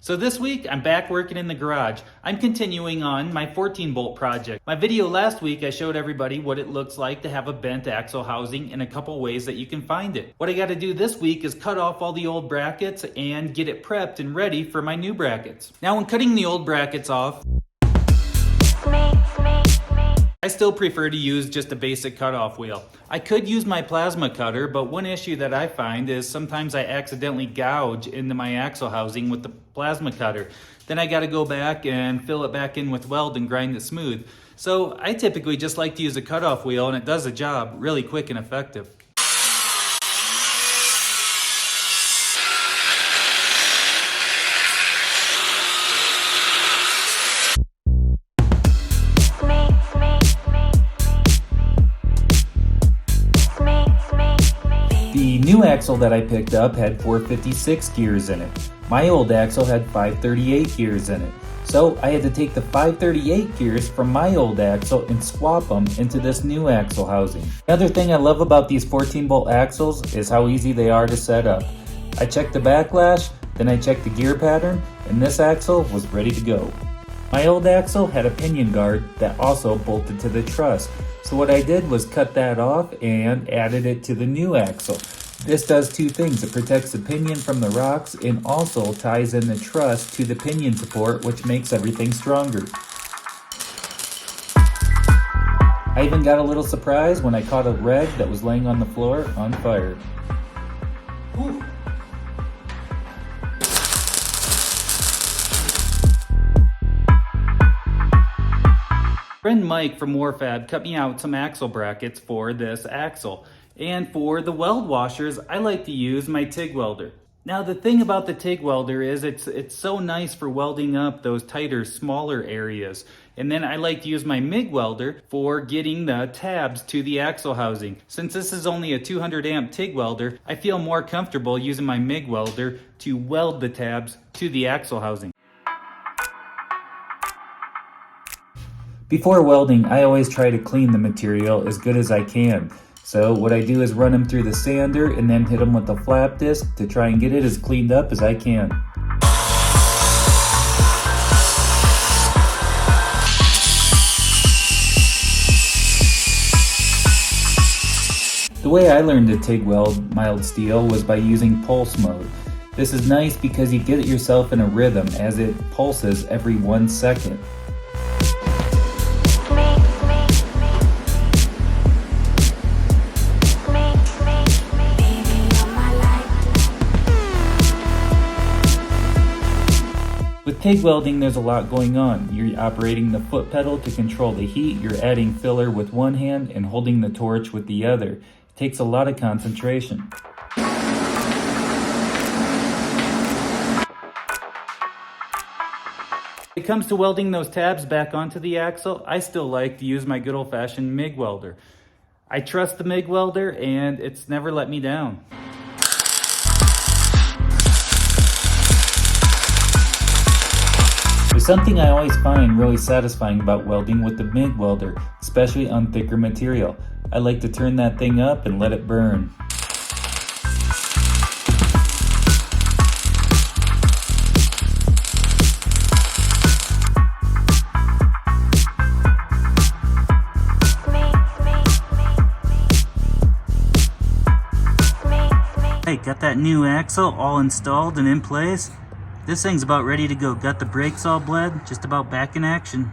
So this week, I'm back working in the garage. I'm continuing on my 14-bolt project. My video last week, I showed everybody what it looks like to have a bent axle housing and a couple ways that you can find it. What I got to do this week is cut off all the old brackets and get it prepped and ready for my new brackets. Now, when cutting the old brackets off, I still prefer to use just a basic cutoff wheel. I could use my plasma cutter, but one issue that I find is sometimes I accidentally gouge into my axle housing with the plasma cutter. Then I gotta go back and fill it back in with weld and grind it smooth. So I typically just like to use a cutoff wheel, and it does the job really quick and effective. The new axle that I picked up had 456 gears in it. My old axle had 538 gears in it. So I had to take the 538 gears from my old axle and swap them into this new axle housing. Another thing I love about these 14-bolt axles is how easy they are to set up. I checked the backlash, then I checked the gear pattern, and this axle was ready to go. My old axle had a pinion guard that also bolted to the truss. So what I did was cut that off and added it to the new axle. This does two things. It protects the pinion from the rocks and also ties in the truss to the pinion support, which makes everything stronger. I even got a little surprise when I caught a reg that was laying on the floor on fire. Whew. Friend Mike from Warfab cut me out some axle brackets for this axle. And for the weld washers, I like to use my TIG welder. Now the thing about the TIG welder is it's so nice for welding up those tighter, smaller areas. And then I like to use my MIG welder for getting the tabs to the axle housing. Since this is only a 200 amp TIG welder, I feel more comfortable using my MIG welder to weld the tabs to the axle housing. Before welding, I always try to clean the material as good as I can. So what I do is run them through the sander and then hit them with a flap disc to try and get it as cleaned up as I can. The way I learned to TIG weld mild steel was by using pulse mode. This is nice because you get yourself in a rhythm as it pulses every 1 second. With TIG welding, there's a lot going on. You're operating the foot pedal to control the heat, you're adding filler with one hand and holding the torch with the other. It takes a lot of concentration. When it comes to welding those tabs back onto the axle, I still like to use my good old-fashioned MIG welder. I trust the MIG welder and it's never let me down. There's something I always find really satisfying about welding with the MIG welder, especially on thicker material. I like to turn that thing up and let it burn. Hey, got that new axle all installed and in place? This thing's about ready to go. Got the brakes all bled, just about back in action.